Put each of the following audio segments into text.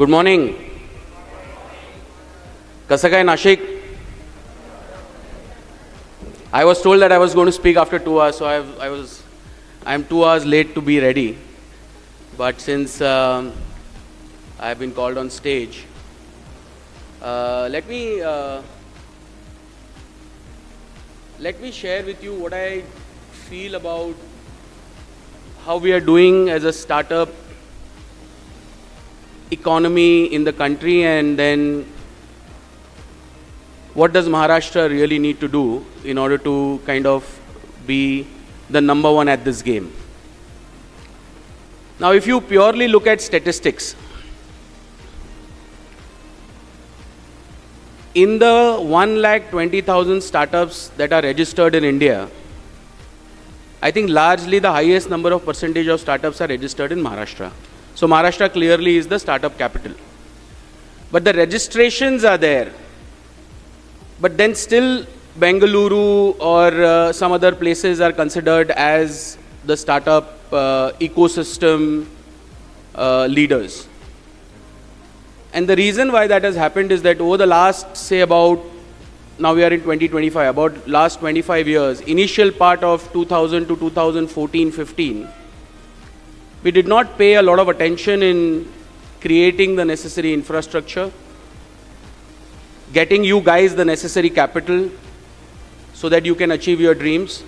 Good morning. Kasं काय Nashik? I was told that I was going to speak after 2 hours, so I'm 2 hours late to be ready. But since I've been called on stage, let me share with you what I feel about how we are doing as a startup economy in the country, and then what does Maharashtra really need to do in order to kind of be the number one at this game. Now, if you purely look at statistics, in the 1,20,000 startups that are registered in India, I think largely the highest number of percentage of startups are registered in Maharashtra. So Maharashtra clearly is the startup capital. But the registrations are there. But then still Bengaluru or some other places are considered as the startup ecosystem leaders. And the reason why that has happened is that over the last, say about, now we are in 2025, about last 25 years, initial part of 2000 to 2014-15, we did not pay a lot of attention in creating the necessary infrastructure, getting you guys the necessary capital so that you can achieve your dreams,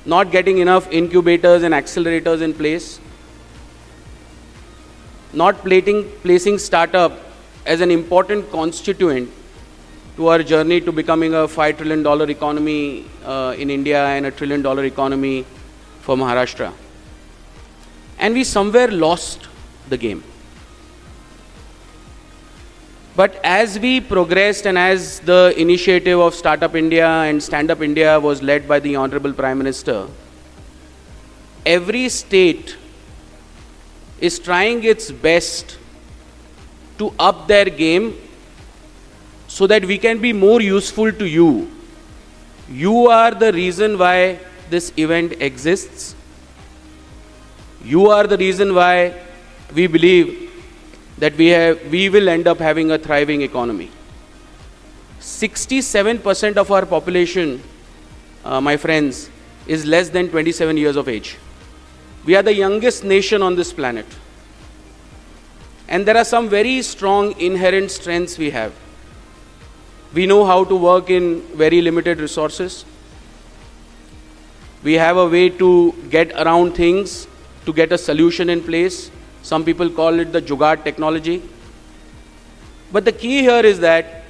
not getting enough incubators and accelerators in place, not placing startup as an important constituent to our journey to becoming a $5 trillion economy in India and a $1 trillion economy for Maharashtra. And we somewhere lost the game. But as we progressed and as the initiative of Startup India and Stand Up India was led by the Honorable Prime Minister, every state is trying its best to up their game so that we can be more useful to you. You are the reason why this event exists. You are the reason why we believe that we will end up having a thriving economy. 67% of our population, my friends, is less than 27 years of age. We are the youngest nation on this planet. And there are some very strong inherent strengths we have. We know how to work in very limited resources. We have a way to get around things, to get a solution in place. Some people call it the Jugaad technology. But the key here is that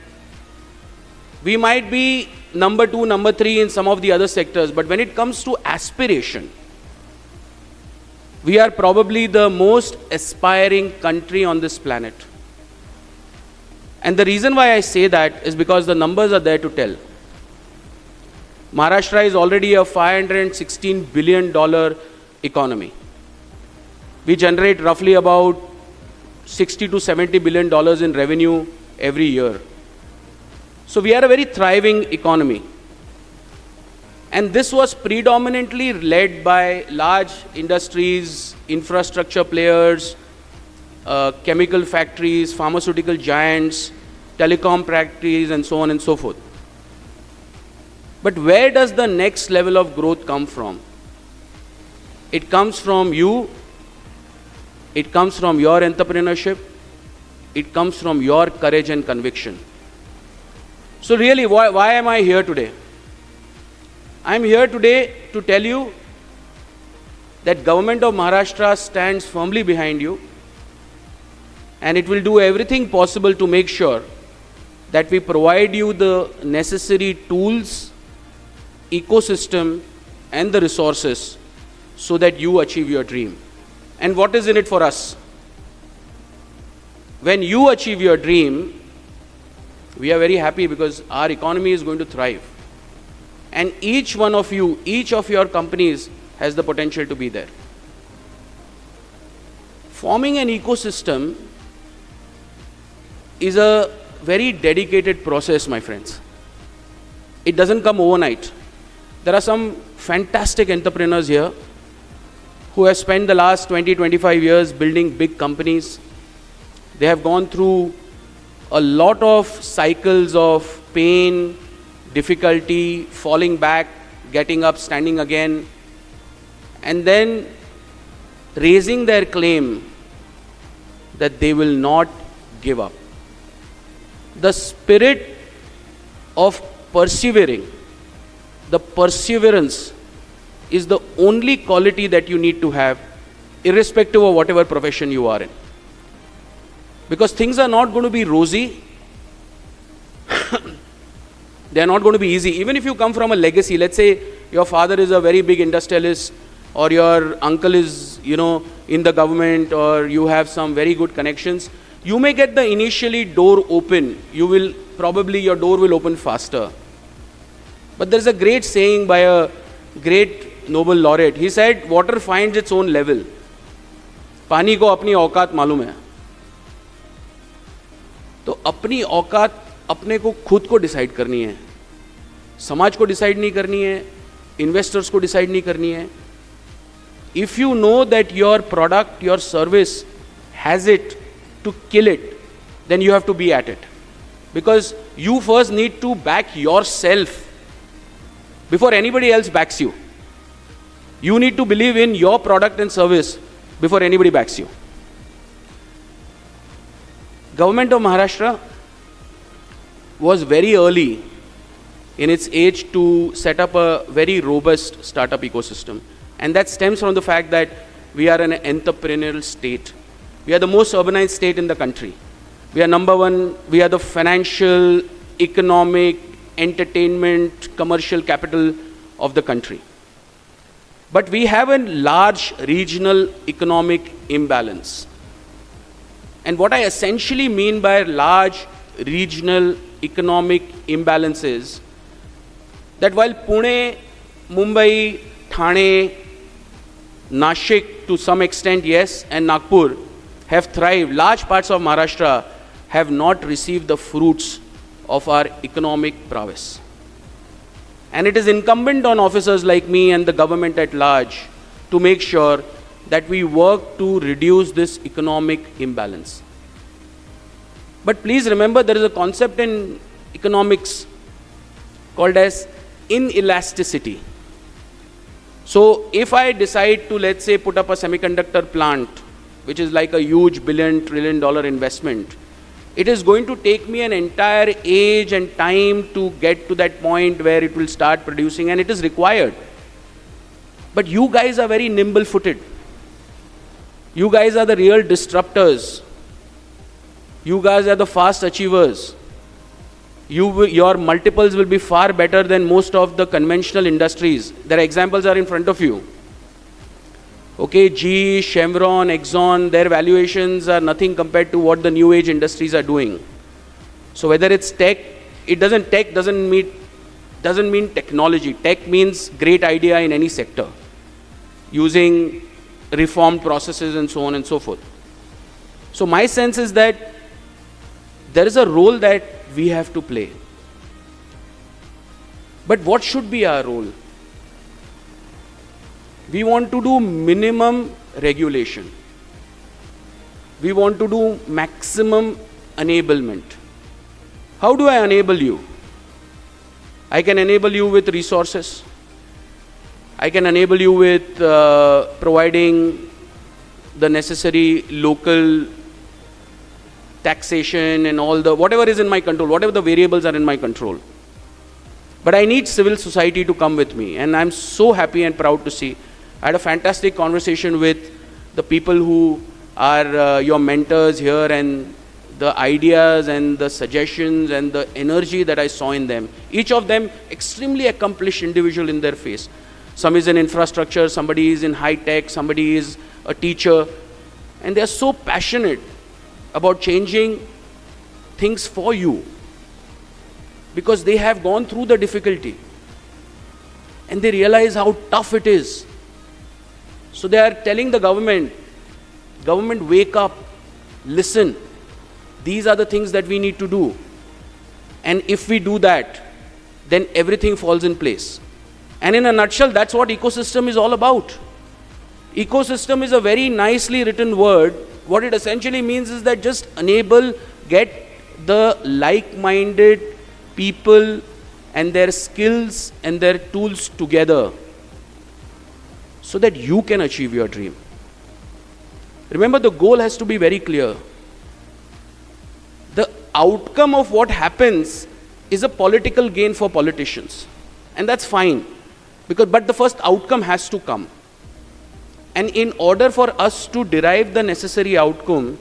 we might be number 2, number 3 in some of the other sectors, but when it comes to aspiration, we are probably the most aspiring country on this planet. And the reason why I say that is because the numbers are there to tell. Maharashtra is already a $516 billion economy. We generate roughly about $60 to $70 billion in revenue every year. So we are a very thriving economy. And this was predominantly led by large industries, infrastructure players, chemical factories, pharmaceutical giants, telecom factories, and so on and so forth. But where does the next level of growth come from? It comes from you. It comes from your entrepreneurship. It comes from your courage and conviction. So really, why am I here today? I'm here today to tell you that Government of Maharashtra stands firmly behind you, and it will do everything possible to make sure that we provide you the necessary tools, ecosystem, and the resources so that you achieve your dream. And what is in it for us? When you achieve your dream, we are very happy because our economy is going to thrive. And each one of you, each of your companies has the potential to be there. Forming an ecosystem is a very dedicated process, my friends. It doesn't come overnight. There are some fantastic entrepreneurs here who have spent the last 20-25 years building big companies, They have gone through a lot of cycles of pain, difficulty, falling back, getting up, standing again, and then raising their claim that they will not give up. The spirit of persevering, the perseverance is the only quality that you need to have, irrespective of whatever profession you are in. Because things are not going to be rosy. They are not going to be easy. Even if you come from a legacy, let's say your father is a very big industrialist, or your uncle is, in the government, or you have some very good connections, you may get the initially door open. Your door will open faster. But there's a great saying by a great Nobel laureate. He said, water finds its own level. पानी को अपनी औकात मालूम है. तो अपनी औकात अपने को खुद को डिसाइड करनी है. समाज को डिसाइड नहीं करनी है, इन्वेस्टर्स को डिसाइड नहीं करनी है. If you know that your product, your service has it to kill it, then you have to be at it. Because you first need to back yourself before anybody else backs you. You need to believe in your product and service before anybody backs you. Government of Maharashtra was very early in its age to set up a very robust startup ecosystem. And that stems from the fact that we are an entrepreneurial state. We are the most urbanized state in the country. We are number one. We are the financial, economic, entertainment, commercial capital of the country. But we have a large regional economic imbalance. And what I essentially mean by large regional economic imbalance is that while Pune, Mumbai, Thane, Nashik to some extent, yes, and Nagpur have thrived, large parts of Maharashtra have not received the fruits of our economic prowess. And it is incumbent on officers like me and the government at large to make sure that we work to reduce this economic imbalance. But please remember, there is a concept in economics called as inelasticity. So if I decide to, let's say, put up a semiconductor plant, which is like a huge billion-trillion dollar investment, it is going to take me an entire age and time to get to that point where it will start producing, and it is required. But you guys are very nimble-footed. You guys are the real disruptors. You guys are the fast achievers. Your multiples will be far better than most of the conventional industries. Their examples are in front of you. Okay, GE, Chevron, Exxon, their valuations are nothing compared to what the new age industries are doing. So whether it's tech, tech doesn't mean technology. Tech means great idea in any sector, using reformed processes and so on and so forth. So my sense is that there is a role that we have to play. But what should be our role? We want to do minimum regulation. We want to do maximum enablement. How do I enable you? I can enable you with resources. I can enable you with providing the necessary local taxation and all the, whatever is in my control, whatever the variables are in my control. But I need civil society to come with me. And I'm so happy and proud to see. I had a fantastic conversation with the people who are your mentors here, and the ideas and the suggestions and the energy that I saw in them. Each of them extremely accomplished individual in their face. Some is in infrastructure, somebody is in high tech, somebody is a teacher. And they are so passionate about changing things for you because they have gone through the difficulty and they realize how tough it is. So they are telling the government, wake up, listen. These are the things that we need to do. And if we do that, then everything falls in place. And in a nutshell, that's what ecosystem is all about. Ecosystem is a very nicely written word What it essentially means is that just enable, get the like-minded people and their skills and their tools together so that you can achieve your dream. Remember, the goal has to be very clear. The outcome of what happens is a political gain for politicians. And that's fine. But the first outcome has to come. And in order for us to derive the necessary outcome,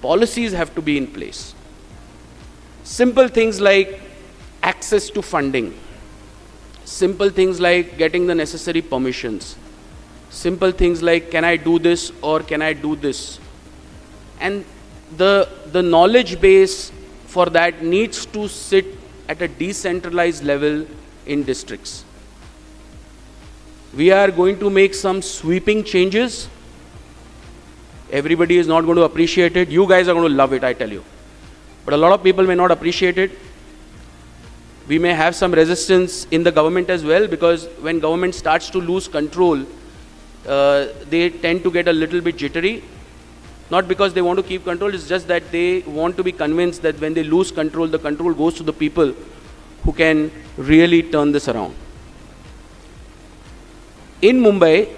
policies have to be in place. Simple things like access to funding. Simple things like getting the necessary permissions. Simple things like, can I do this or can I do this? And the knowledge base for that needs to sit at a decentralized level in districts. We are going to make some sweeping changes. Everybody is not going to appreciate it. You guys are going to love it, I tell you. But a lot of people may not appreciate it. We may have some resistance in the government as well, because when government starts to lose control, they tend to get a little bit jittery. Not because they want to keep control, it's just that they want to be convinced that when they lose control, the control goes to the people who can really turn this around. In Mumbai,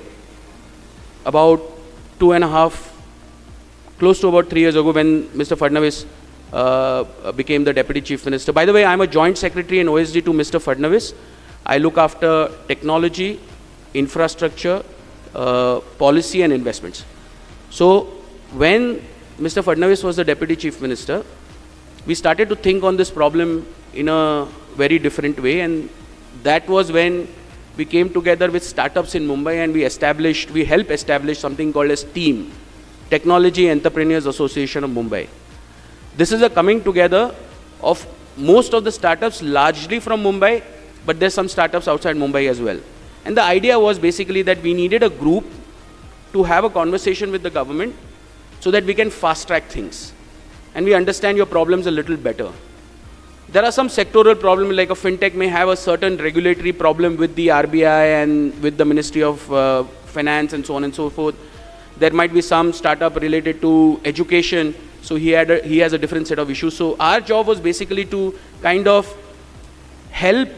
about 2.5, close to about 3 years ago, when Mr. Fadnavis became the Deputy Chief Minister. By the way, I'm a Joint Secretary in OSD to Mr. Fadnavis. I look after technology, infrastructure, policy and investments. So when Mr. Fadnavis was the Deputy Chief Minister, we started to think on this problem in a very different way, and that was when we came together with startups in Mumbai and we helped establish something called as TEAM, Technology Entrepreneurs Association of Mumbai. This is a coming together of most of the startups largely from Mumbai, but there's some startups outside Mumbai as well. And the idea was basically that we needed a group to have a conversation with the government so that we can fast track things and we understand your problems a little better. There are some sectoral problems, like a fintech may have a certain regulatory problem with the RBI and with the Ministry of Finance and so on and so forth. There might be some startup related to education, so he has a different set of issues. So our job was basically to kind of help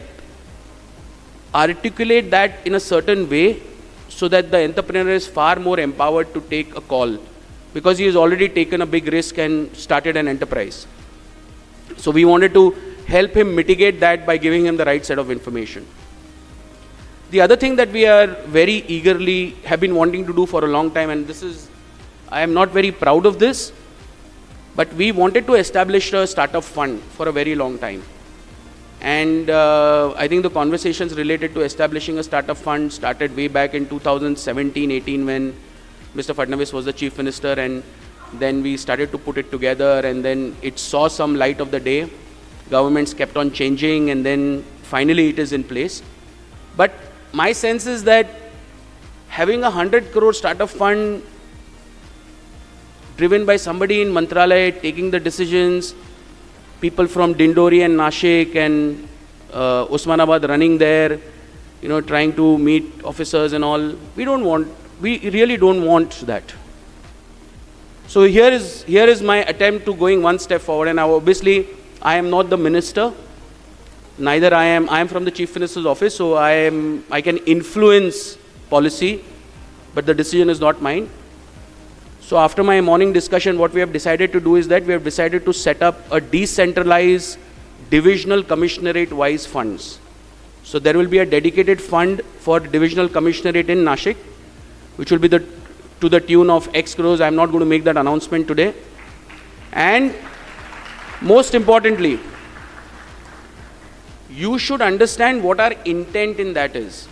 articulate that in a certain way so that the entrepreneur is far more empowered to take a call, because he has already taken a big risk and started an enterprise. So we wanted to help him mitigate that by giving him the right set of information. The other thing that we are very eagerly have been wanting to do for a long time, and I am not very proud of this, but we wanted to establish a startup fund for a very long time. And I think the conversations related to establishing a startup fund started way back in 2017-18 when Mr. Fadnavis was the Chief Minister, and then we started to put it together, and then it saw some light of the day. Governments kept on changing, and then finally it is in place. But my sense is that having a 100 crore startup fund driven by somebody in Mantralaya taking the decisions, people from Dindori and Nashik and Osmanabad running there, trying to meet officers and all, we really don't want that. So here is my attempt to going one step forward, and now obviously I am not the minister, neither I am from the Chief Minister's office, so I can influence policy, but the decision is not mine. So after my morning discussion, what we have decided to do is that we have decided to set up a decentralized divisional commissionerate-wise funds. So there will be a dedicated fund for divisional commissionerate in Nashik, which will be to the tune of X crores. I'm not going to make that announcement today. And most importantly, you should understand what our intent in that is.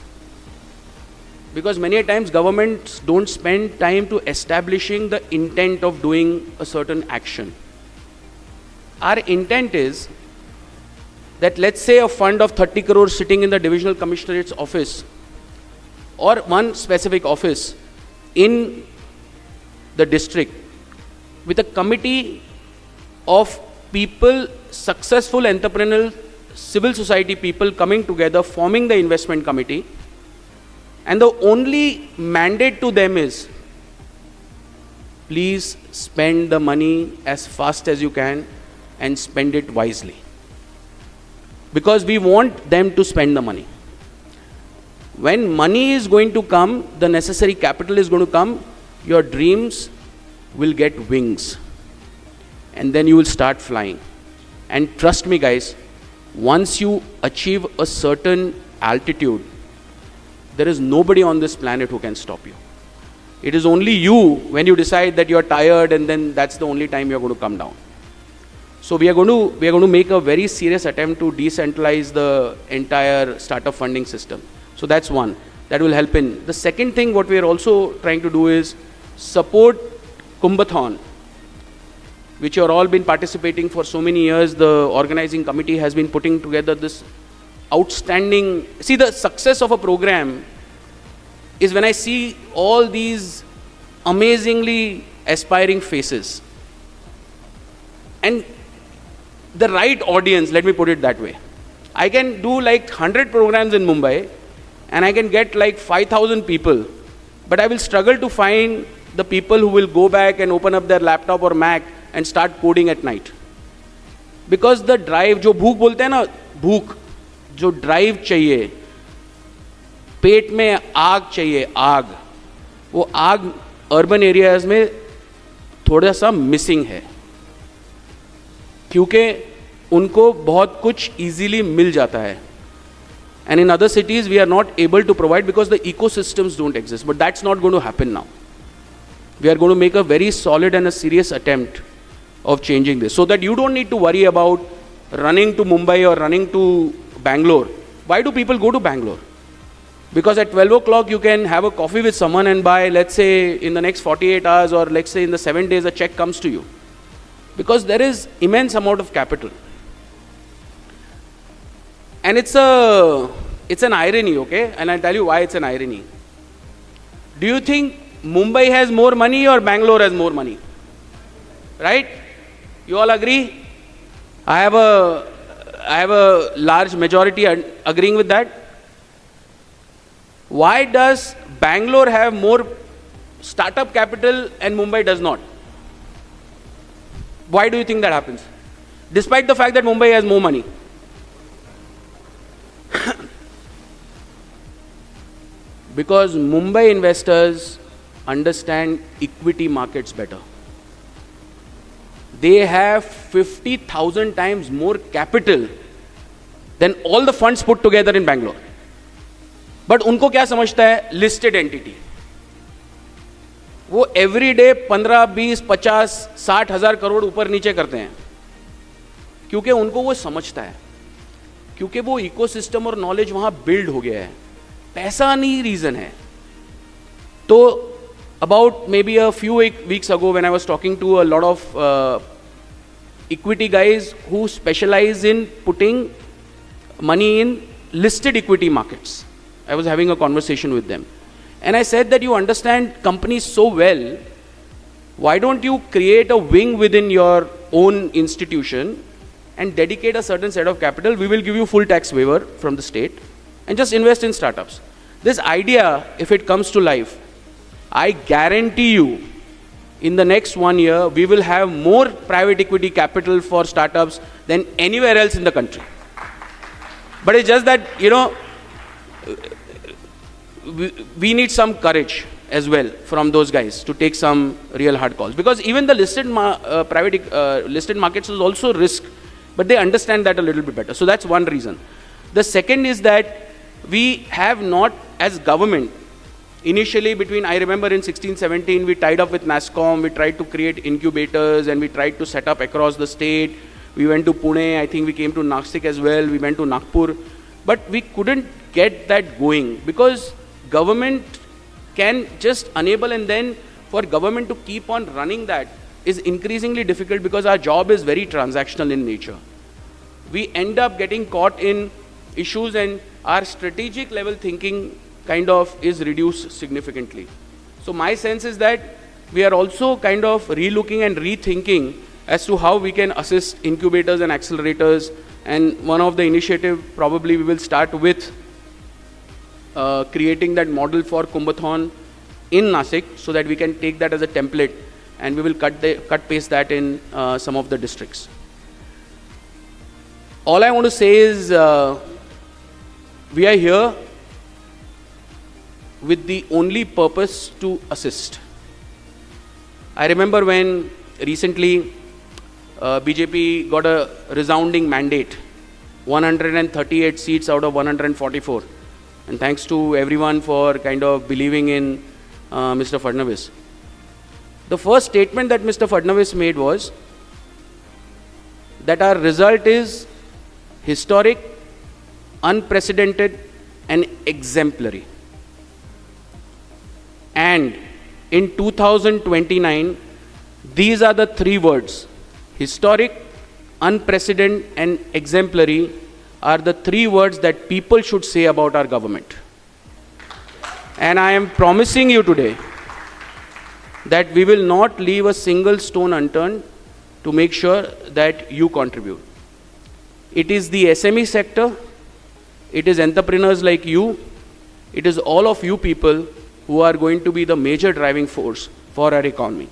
Because many times governments don't spend time to establishing the intent of doing a certain action. Our intent is that, let's say, a fund of 30 crores sitting in the divisional commissionerate's office or one specific office in the district with a committee of people, successful entrepreneurial civil society people coming together, forming the investment committee, and the only mandate to them is please spend the money as fast as you can and spend it wisely. Because we want them to spend the money. When money is going to come, the necessary capital is going to come, your dreams will get wings. And then you will start flying. And trust me guys, once you achieve a certain altitude, there is nobody on this planet who can stop you. It is only you when you decide that you are tired, and then that's the only time you are going to come down. So we are going to make a very serious attempt to decentralize the entire startup funding system. So that's one that will help in. The second thing what we are also trying to do is support Kumbhathon, which you have all been participating for so many years. The organizing committee has been putting together this outstanding. See, the success of a program is when I see all these amazingly aspiring faces and the right audience, let me put it that way. I can do like 100 programs in Mumbai and I can get like 5,000 people, but I will struggle to find the people who will go back and open up their laptop or Mac and start coding at night. Because the drive, जो भूख बोलते हैं ना, भूख, जो drive चाहिए, पेट में आग चाहिए, आग, वो आग अर्बन एरियाज में थोड़ा सा मिसिंग है, क्योंकि उनको बहुत कुछ इजीली मिल जाता है. And in other cities we are not able to provide because the ecosystems don't exist. But that's not going to happen now. We are going to make a very solid and a serious attempt of changing this, so that you don't need to worry about running to Mumbai or running to Bangalore. Why do people go to Bangalore? Because at 12 o'clock you can have a coffee with someone and buy, let's say in the next 48 hours or let's say in the 7 days a check comes to you. Because there is immense amount of capital. And it's an irony, okay? And I'll tell you why it's an irony. Do you think Mumbai has more money or Bangalore has more money? Right? You all agree? I have a large majority agreeing with that. Why does Bangalore have more startup capital and Mumbai does not? Why do you think that happens? Despite the fact that Mumbai has more money. Because Mumbai investors understand equity markets better. They have 50,000 times more capital than all the funds put together in Bangalore. But उनको क्या समझता है listed entity? वो every day 15, 20, 50, 60 हजार करोड़ ऊपर नीचे करते हैं, क्योंकि उनको वो समझता है, क्योंकि वो इकोसिस्टम और नॉलेज वहाँ बिल्ड हो गया है. पैसा नहीं रीजन है. तो about maybe a few weeks ago when I was talking to a lot of equity guys who specialize in putting money in listed equity markets, I was having a conversation with them. And I said that you understand companies so well, why don't you create a wing within your own institution and dedicate a certain set of capital? We will give you full tax waiver from the state and just invest in startups. This idea, if it comes to life, I guarantee you, in the next 1 year, we will have more private equity capital for startups than anywhere else in the country. But it's just that, you know, we need some courage as well from those guys to take some real hard calls. Because even the listed listed markets is also risk, but they understand that a little bit better. So that's one reason. The second is that we have not, as government, initially I remember in 16, 17, we tied up with NASSCOM, we tried to create incubators and we tried to set up across the state. We went to Pune, I think we came to Nashik as well, we went to Nagpur. But we couldn't get that going because government can just enable, and then for government to keep on running that is increasingly difficult because our job is very transactional in nature. We end up getting caught in issues and our strategic level thinking kind of is reduced significantly. So my sense is that we are also kind of relooking and rethinking as to how we can assist incubators and accelerators. And one of the initiative probably we will start with creating that model for Kumbhathon in Nashik, so that we can take that as a template and we will cut paste that in some of the districts. All I want to say is we are here with the only purpose to assist. I remember when recently BJP got a resounding mandate, 138 seats out of 144. And thanks to everyone for kind of believing in Mr. Fadnavis. The first statement that Mr. Fadnavis made was that our result is historic, unprecedented, and exemplary. And in 2029, these are the three words: historic, unprecedented, and exemplary are the three words that people should say about our government. And I am promising you today that we will not leave a single stone unturned to make sure that you contribute. It is the SME sector, it is entrepreneurs like you, it is all of you people who are going to be the major driving force for our economy.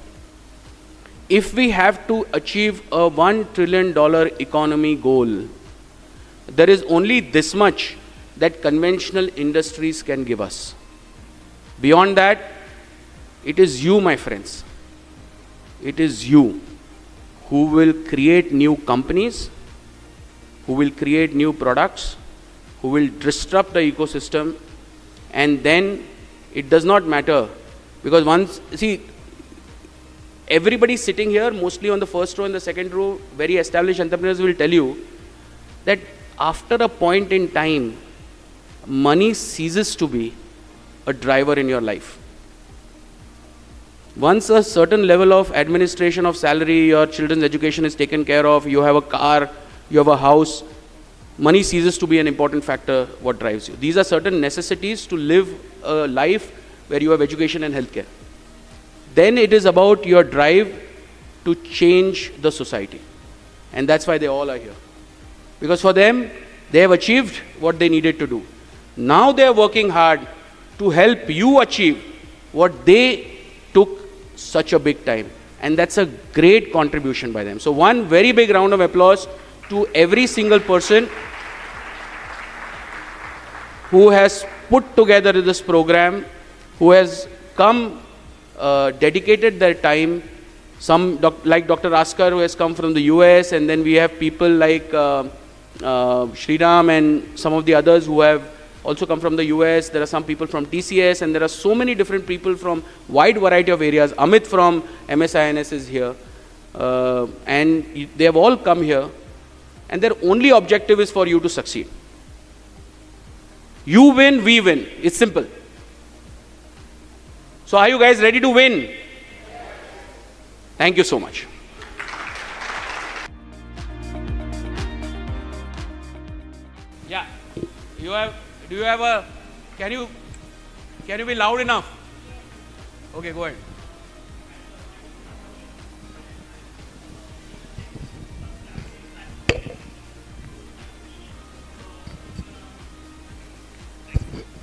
If we have to achieve a $1 trillion economy goal, there is only this much that conventional industries can give us. Beyond that, it is you, my friends. It is you who will create new companies, who will create new products, who will disrupt the ecosystem, and then it does not matter, because once, see, everybody sitting here, mostly on the first row and the second row, very established entrepreneurs will tell you that after a point in time, money ceases to be a driver in your life. Once a certain level of administration of salary, your children's education is taken care of, you have a car, you have a house, money ceases to be an important factor what drives you. These are certain necessities to live a life where you have education and healthcare. Then it is about your drive to change the society. And that's why they all are here. Because for them, they have achieved what they needed to do. Now they are working hard to help you achieve what they took such a big time. And that's a great contribution by them. So one very big round of applause to every single person who has put together this program, who has come, dedicated their time. Some like Dr. Askar, who has come from the US, and then we have people like Sriram and some of the others who have also come from the US. There are some people from TCS, and there are so many different people from wide variety of areas. Amit from MSINS is here, and they have all come here, and their only objective is for you to succeed. You win, we win. It's simple. So are you guys ready to win? Thank you so much. Yeah, you have, do you have a, can you be loud enough? Okay, go ahead.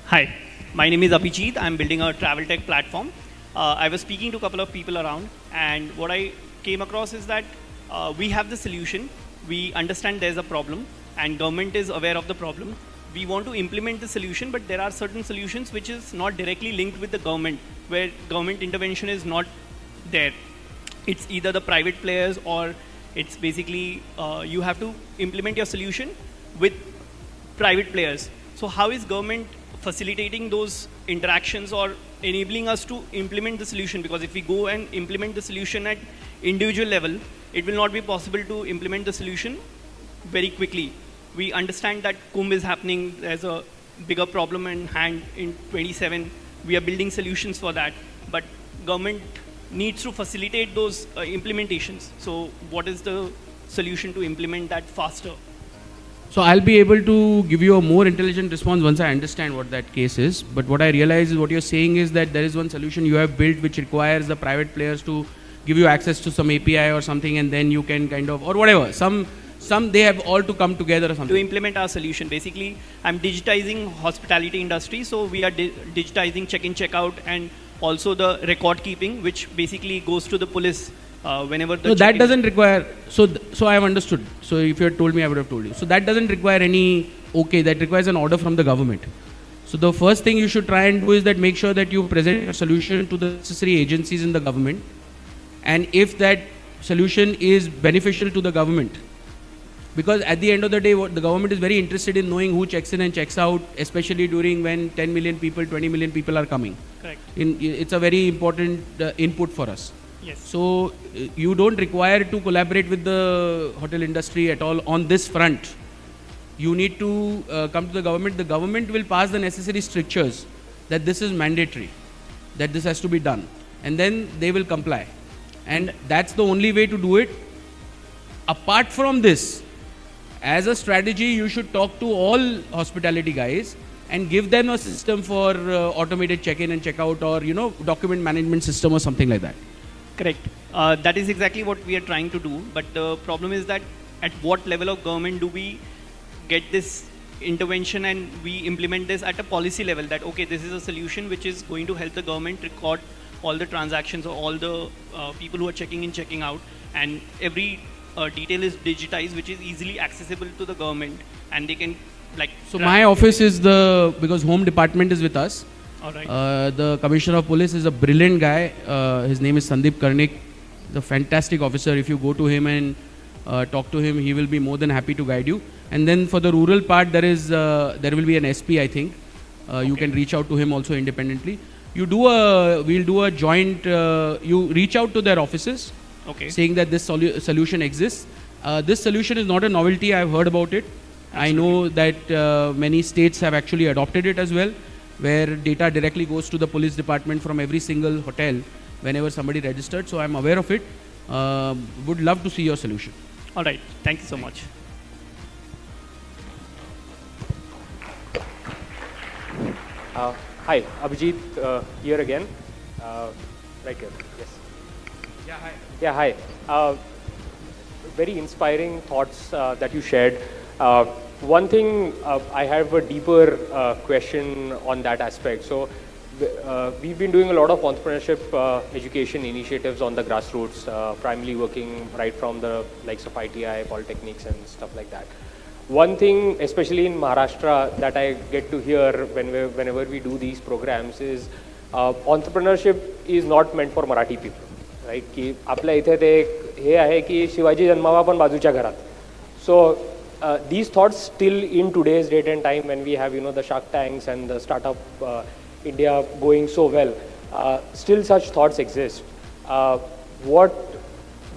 Hi, my name is Abhijit. I'm building a travel tech platform. I was speaking to a couple of people around, and what I came across is that we have the solution. We understand there's a problem, and government is aware of the problem. We want to implement the solution, but there are certain solutions which is not directly linked with the government, where government intervention is not there. It's either the private players, or it's basically you have to implement your solution with private players. So how is government facilitating those interactions or enabling us to implement the solution? Because if we go and implement the solution at individual level, it will not be possible to implement the solution very quickly. We understand that Kumbh is happening, there's a bigger problem in hand in 27. We are building solutions for that, but government needs to facilitate those implementations. So what is the solution to implement that faster? So I'll be able to give you a more intelligent response once I understand what that case is. But what I realize is what you're saying is that there is one solution you have built which requires the private players to give you access to some API or something, and then you can kind of, or whatever, some they have all to come together or something. To implement our solution, basically, I'm digitizing hospitality industry. So we are digitizing check-in, check-out, and also the record keeping, which basically goes to the police whenever the No, that checking- doesn't require. So I have understood. So if you had told me, I would have told you. So that doesn't require any. Okay, that requires an order from the government. So the first thing you should try and do is that make sure that you present a solution to the necessary agencies in the government, and if that solution is beneficial to the government, because at the end of the day, what the government is very interested in knowing who checks in and checks out, especially during when 10 million people, 20 million people are coming. Correct. It's a very important input for us. Yes. So you don't require to collaborate with the hotel industry at all on this front. You need to come to the government. The government will pass the necessary strictures that this is mandatory, that this has to be done, and then they will comply. And that's the only way to do it. Apart from this, as a strategy, you should talk to all hospitality guys and give them a system for automated check-in and check-out, or document management system or something like that. Correct. That is exactly what we are trying to do. But the problem is that at what level of government do we get this intervention and we implement this at a policy level, that okay, this is a solution which is going to help the government record all the transactions or all the people who are checking in, checking out, and every detail is digitized, which is easily accessible to the government, and they can So my office is because home department is with us. All right. The commissioner of police is a brilliant guy. His name is Sandeep Karnik. He's a fantastic officer. If you go to him and talk to him, he will be more than happy to guide you. And then for the rural part, there will be an SP, I think. You can reach out to him also independently. We'll do a joint, you reach out to their offices, saying that this solution exists. This solution is not a novelty. I've heard about it. Absolutely. I know that many states have actually adopted it as well, where data directly goes to the police department from every single hotel whenever somebody registered. So I'm aware of it. Would love to see your solution. All right. Thank you so much. Hi, Abhijit here again. Right here, yes. Yeah, hi. Yeah, hi. Very inspiring thoughts that you shared. One thing, I have a deeper question on that aspect. So we've been doing a lot of entrepreneurship education initiatives on the grassroots, primarily working right from the likes of ITI, polytechnics and stuff like that. One thing, especially in Maharashtra, that I get to hear whenever we do these programs is entrepreneurship is not meant for Marathi people, right? की आपल्या इथे ते हे आहे की शिवाजी जन्मावा पण बाजूच्या घरात. So these thoughts still in today's date and time, when we have the Shark Tanks and the startup India going so well, still such thoughts exist. What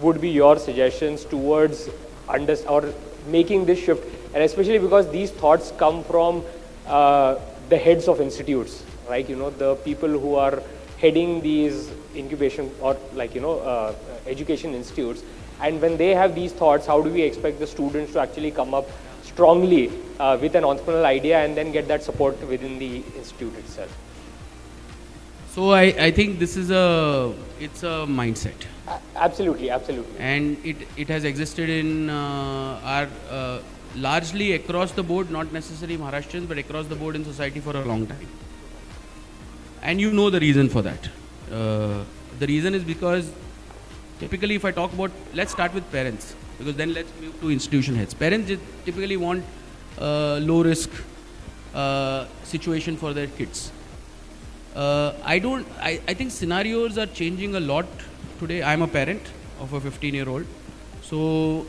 would be your suggestions towards making this shift, and especially because these thoughts come from the heads of institutes, right? The people who are heading these incubation or education institutes, and when they have these thoughts, how do we expect the students to actually come up strongly with an entrepreneurial idea and then get that support within the institute itself? So I think this is it's a mindset. Absolutely. And it has existed in our largely across the board, not necessarily Maharashtrians, but across the board in society for a long time. And you know the reason for that. The reason is because typically if I talk about, let's start with parents, because then let's move to institution heads. Parents typically want low risk situation for their kids. I think scenarios are changing a lot today. I'm a parent of a 15-year-old. So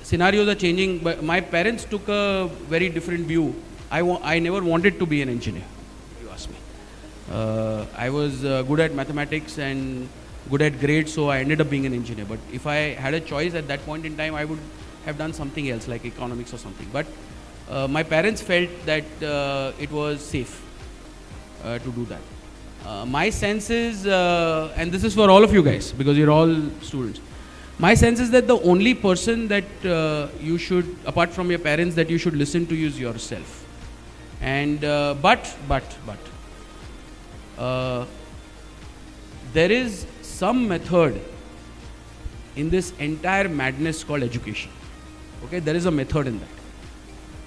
scenarios are changing, but my parents took a very different view. I never wanted to be an engineer, if you ask me. I was good at mathematics and good at grades, so I ended up being an engineer. But if I had a choice at that point in time, I would have done something else, like economics or something. But my parents felt that it was safe to do that. My sense is, and this is for all of you guys, because you're all students, my sense is that the only person that you should, apart from your parents, that you should listen to is yourself. And but there is some method in this entire madness called education. Okay, there is a method in that.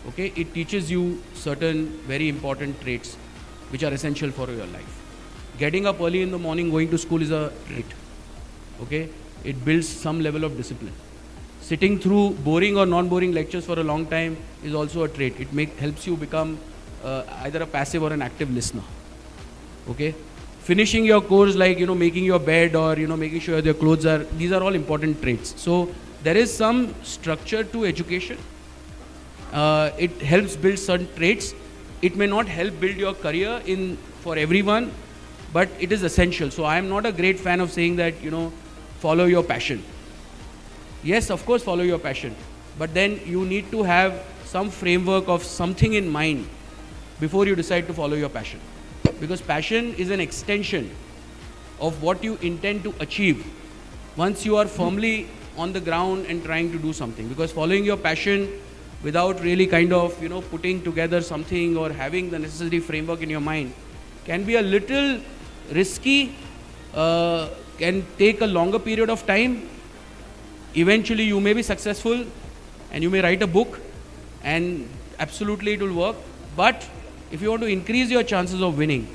Okay, it teaches you certain very important traits which are essential for your life. Getting up early in the morning, going to school is a trait. Okay? It builds some level of discipline. Sitting through boring or non-boring lectures for a long time is also a trait. It helps you become either a passive or an active listener. Okay? Finishing your course, like, making your bed or, making sure your clothes these are all important traits. So there is some structure to education. It helps build certain traits. It may not help build your career for everyone, but it is essential. So I am not a great fan of saying that, follow your passion. Yes, of course, follow your passion. But then you need to have some framework of something in mind before you decide to follow your passion. Because passion is an extension of what you intend to achieve once you are firmly on the ground and trying to do something. Because following your passion without really kind of, putting together something or having the necessary framework in your mind can be a little risky, can take a longer period of time. Eventually you may be successful and you may write a book and absolutely it will work. But if you want to increase your chances of winning,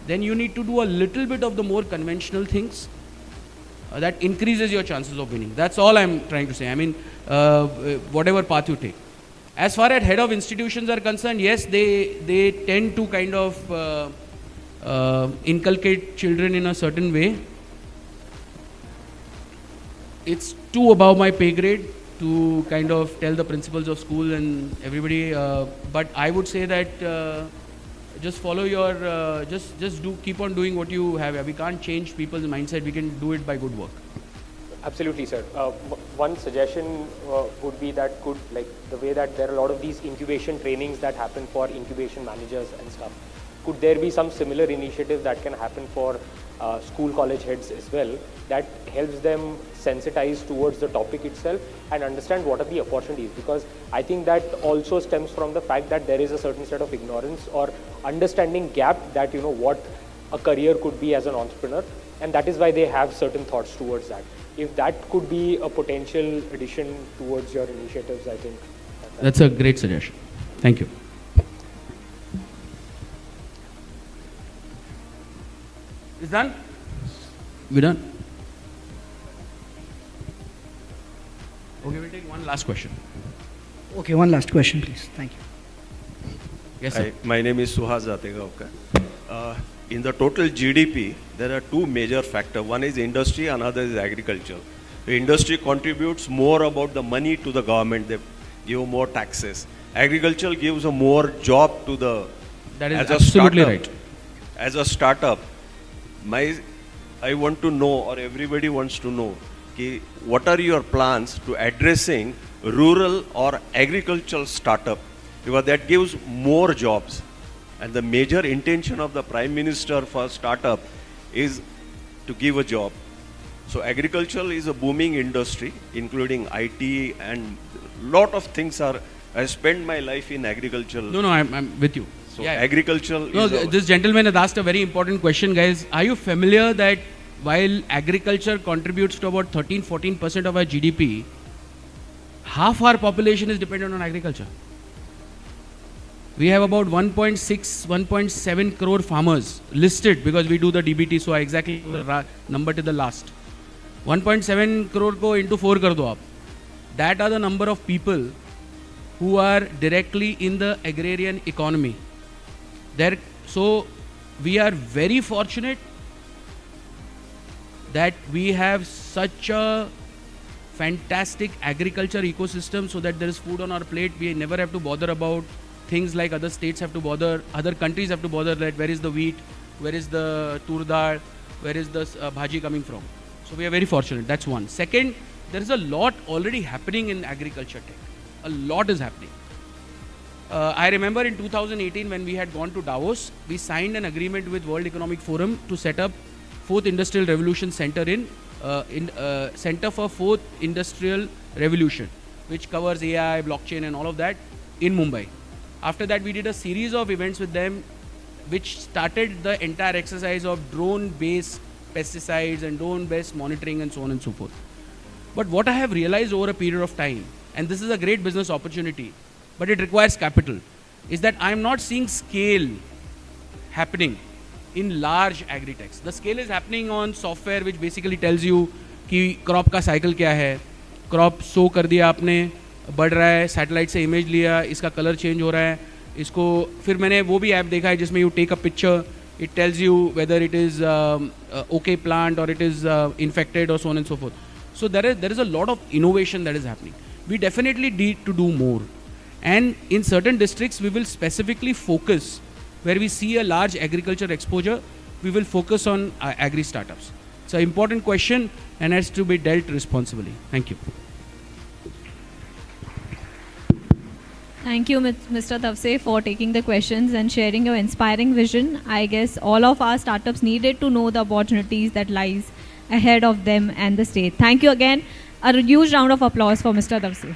then you need to do a little bit of the more conventional things that increases your chances of winning. That's all I'm trying to say. I mean, whatever path you take. As far as head of institutions are concerned, yes, they tend to kind of inculcate children in a certain way. It's too above my pay grade to kind of tell the principals of school and everybody, but I would say that just follow your, keep on doing what you have. We can't change people's mindset. We can do it by good work. Absolutely, sir. One suggestion would be that the way that there are a lot of these incubation trainings that happen for incubation managers and stuff. Could there be some similar initiative that can happen for school college heads as well, that helps them sensitize towards the topic itself and understand what are the opportunities? Because I think that also stems from the fact that there is a certain set of ignorance or understanding gap that, what a career could be as an entrepreneur, and that is why they have certain thoughts towards that. If that could be a potential addition towards your initiatives, I think that's a great suggestion. Thank you. Is done? We done? Okay, we'll take one last question. Okay, one last question, please. Thank you. Yes, sir. Hi, my name is Suhas Zategaonkar. In the total GDP, there are two major factors. One is industry, another is agriculture. The industry contributes more about the money to the government. They give more taxes. Agriculture gives a more job to the... That is absolutely right. As a startup, I want to know, or everybody wants to know, what are your plans to addressing rural or agricultural startup? Because that gives more jobs. And the major intention of the Prime Minister for startup is to give a job. So agriculture is a booming industry, including IT and lot of things are. I spent my life in agriculture. No, I'm with you. So agriculture. No, this gentleman has asked a very important question, guys. Are you familiar that while agriculture contributes to about 13-14% of our GDP, half our population is dependent on agriculture? We have about 1.6, 1.7 crore farmers listed because we do the DBT, so I exactly the number to the last. 1.7 crore ko into 4 kar do aap. That are the number of people who are directly in the agrarian economy. So we are very fortunate that we have such a fantastic agriculture ecosystem so that there is food on our plate. We never have to bother about things like other states have to bother, other countries have to bother that where is the wheat, where is the tur dal, where is the bhaji coming from. So we are very fortunate. That's one. Second, there is a lot already happening in agriculture tech. A lot is happening. I remember in 2018 when we had gone to Davos, we signed an agreement with World Economic Forum to set up Fourth Industrial Revolution Center Center for Fourth Industrial Revolution, which covers AI, blockchain and all of that in Mumbai. After that, we did a series of events with them, which started the entire exercise of drone-based pesticides and drone-based monitoring and so on and so forth. But what I have realized over a period of time, and this is a great business opportunity, but it requires capital, is that I am not seeing scale happening in large agri-techs. The scale is happening on software which basically tells you कि crop का cycle क्या है, crop sow कर दिया आपने, बढ़ रहा है, satellite से image लिया, इसका color change हो रहा है, इसको फिर मैंने वो भी app देखा है जिसमें you take a picture, it tells you whether it is okay plant or it is infected or so on and so forth. So there is a lot of innovation that is happening. We definitely need to do more. And in certain districts, we will specifically focus, where we see a large agriculture exposure, we will focus on agri startups. It's an important question and has to be dealt responsibly. Thank you. Thank you, Mr. Dhavse, for taking the questions and sharing your inspiring vision. I guess all of our startups needed to know the opportunities that lies ahead of them and the state. Thank you again. A huge round of applause for Mr. Dhavse.